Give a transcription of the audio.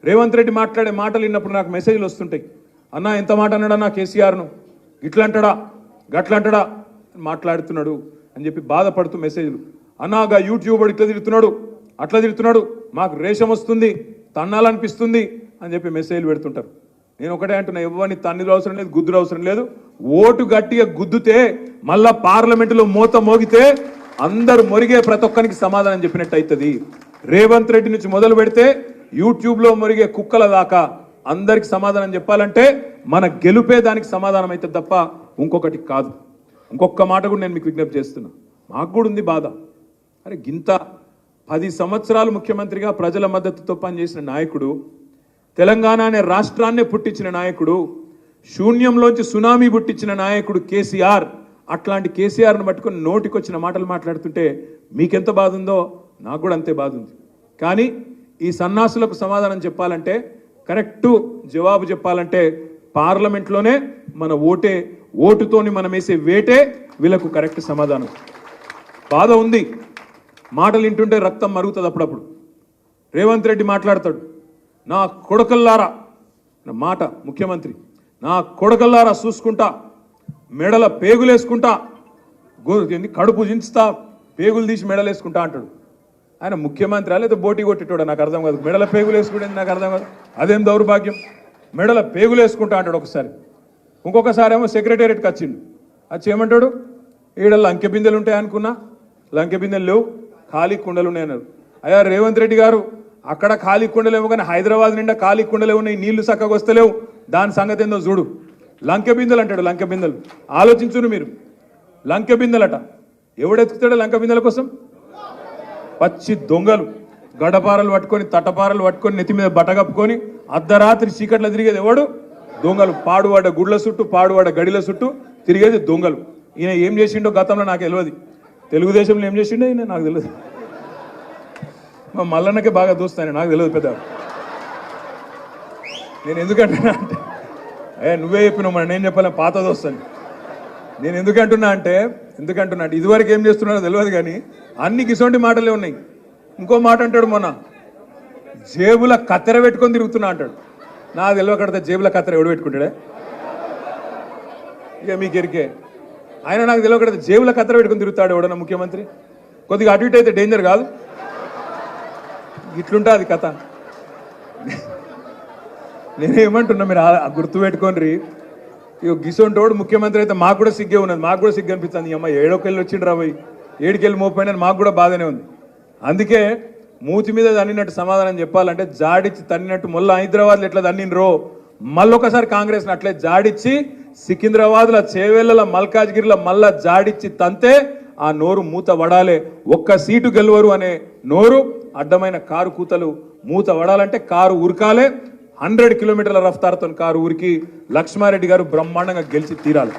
రేవంత్ రెడ్డి మాట్లాడే మాటలు విన్నప్పుడు నాకు మెసేజ్లు వస్తుంటాయి. అన్నా ఎంత మాట అన్నాడన్నా కేసీఆర్ను, ఇట్లంటాడా గట్లంటాడా మాట్లాడుతున్నాడు అని చెప్పి బాధపడుతూ మెసేజ్లు. అన్నాగా యూట్యూబర్ ఇట్లా తిరుగుతున్నాడు అట్లా తిరుగుతున్నాడు, మాకు రేషం వస్తుంది, తన్నాలనిపిస్తుంది అని చెప్పి మెసేజ్లు పెడుతుంటారు. నేను ఒకటే అంటున్నా, ఎవరిని తన్నిలు అవసరం లేదు, గుద్దులు అవసరం లేదు. ఓటు గట్టిగా గుద్దుతే మళ్ళా పార్లమెంటులో మోత మోగితే అందరు మొరిగే ప్రతి ఒక్కరికి సమాధానం చెప్పినట్టు అవుతుంది. రేవంత్ రెడ్డి నుంచి మొదలు పెడితే యూట్యూబ్లో మొరిగే కుక్కల దాకా అందరికి సమాధానం చెప్పాలంటే మన గెలుపే దానికి సమాధానం అవుతుంది తప్ప ఇంకొకటి కాదు. ఇంకొక మాట కూడా నేను మీకు విజ్ఞప్తి చేస్తున్నా. మాకు కూడా ఉంది బాధ. అరే గింత 10 సంవత్సరాలు ముఖ్యమంత్రిగా ప్రజల మద్దతుతో పనిచేసిన నాయకుడు, తెలంగాణ అనే రాష్ట్రాన్నే పుట్టించిన నాయకుడు, శూన్యంలోంచి సునామీ పుట్టించిన నాయకుడు కేసీఆర్. అట్లాంటి కేసీఆర్ను పట్టుకొని నోటికొచ్చిన మాటలు మాట్లాడుతుంటే మీకెంత బాధ ఉందో నాకు కూడా అంతే బాధ ఉంది. కానీ ఈ సన్నాసులకు సమాధానం చెప్పాలంటే, కరెక్టు జవాబు చెప్పాలంటే పార్లమెంట్లోనే మన ఓటుతోని మనం వేసే వేటే వీళ్ళకు కరెక్ట్ సమాధానం. బాధ ఉంది, మాటలు వింటుంటే రక్తం మరుగుతుంది. అప్పుడప్పుడు రేవంత్ రెడ్డి మాట్లాడతాడు, నా కొడకల్లారా, నా మాట ముఖ్యమంత్రి, నా కొడకల్లారా చూసుకుంటా, మెడల పేగులేసుకుంటా, కడుపు జించుతా, పేగులు తీసి మెడలేసుకుంటా అంటాడు. ఆయన ముఖ్యమంత్రి లేదా బోటీ కొట్టేటోడా నాకు అర్థం కాదు. మెడల పేగులు వేసుకుంటే నాకు అర్థం కాదు. అదేం దౌర్భాగ్యం, మెడల పేగులు వేసుకుంటా అంటాడు ఒకసారి. ఇంకొకసారి ఏమో సెక్రటేరియట్కి వచ్చిండు, వచ్చి ఏమంటాడు, ఈడ లంకె బిందెలు ఉంటాయి అనుకున్నా, లంకె బిందెలు లేవు, ఖాళీ కుండలు ఉన్నాయి అన్నారు. అయ్యా రేవంత్ రెడ్డి గారు, అక్కడ ఖాళీ కుండలేవు కానీ హైదరాబాద్ నిండా ఖాళీ కుండలేవు ఉన్నాయి, నీళ్లు చక్కగా వస్తలేవు, దాని సంగతి ఏందో చూడు. లంకె బిందెలు అంటాడు, లంకె బిందెలు. ఆలోచించును మీరు, లంకె బిందెలట. ఎవడెత్తుతాడు లంకె బిందెల కోసం? పచ్చి దొంగలు, గడపారలు పట్టుకొని తటపారలు పట్టుకొని నెత్తి మీద బట్టగప్పుకొని అర్ధరాత్రి చీకట్లో తిరిగేది ఎవడు? దొంగలు. పాడువాడ గుడ్ల చుట్టూ, పాడువాడ గడిల చుట్టూ తిరిగేది దొంగలు. ఈయన ఏం చేసిండో గతంలో నాకు తెలియదు, తెలుగుదేశంలో ఏం చేసిండో ఈయన నాకు తెలియదు. మా మల్లన్నకే బాగా దోస్తాను, నాకు తెలియదు పెద్ద. నేను ఎందుకంటున్నా అంటే, నువ్వే చెప్పినావు మరి, నేను చెప్పాలి, పాత దోస్తాను. నేను ఎందుకంటున్నా అంటే ఇదివరకు ఏం చేస్తున్నాడో తెలియదు కానీ అన్ని గిసొంటి మాటలే ఉన్నాయి. ఇంకో మాట అంటాడు, మొన్న జేబుల కత్తెర పెట్టుకొని తిరుగుతున్నా అంటాడు. నాకు తెలియకడితే జేబుల కత్తెర ఎవడు పెట్టుకుంటాడే? ఇక మీకు ఎరికే. ఆయన నాకు తెలియకడితే జేబుల కత్తెర పెట్టుకొని తిరుగుతాడు ఎవడన్నా ముఖ్యమంత్రి? కొద్దిగా అటు ఇటు అయితే డేంజర్ కాదు? ఇట్లుంటా అది కథ. నేనేమంటున్నా, మీరు గుర్తు పెట్టుకోండి. ఇక గిసొంటోడు ముఖ్యమంత్రి అయితే మాకు కూడా సిగ్గే ఉన్నది, మాకు కూడా సిగ్గు అనిపిస్తుంది. అమ్మ ఏడోకెళ్ళి వచ్చిండ్రు రాబోయి, 7కెళ్ళి మోపోయినని మాకు కూడా బాధనే ఉంది. అందుకే మూతి మీద తన్నినట్టు సమాధానం చెప్పాలంటే, జాడిచ్చి తన్నినట్టు మొన్న హైదరాబాద్లో ఎట్లా తన్నినరో మళ్ళొకసారి కాంగ్రెస్ని అట్లే జాడిచ్చి సికింద్రాబాద్లో, చేవెళ్ళ, మల్కాజ్గిరిలో మళ్ళా జాడిచ్చి తంతే ఆ నోరు మూత వడాలే. ఒక్క సీటు గెలవరు అనే నోరు, అడ్డమైన కారు కూతలు మూత వడాలంటే కారు ఉరకాలే. 100 కిలోమీటర్ల రఫ్తారుతో కారు ఊరికి లక్ష్మారెడ్డి గారు బ్రహ్మాండంగా గెలిచి తీరాలి.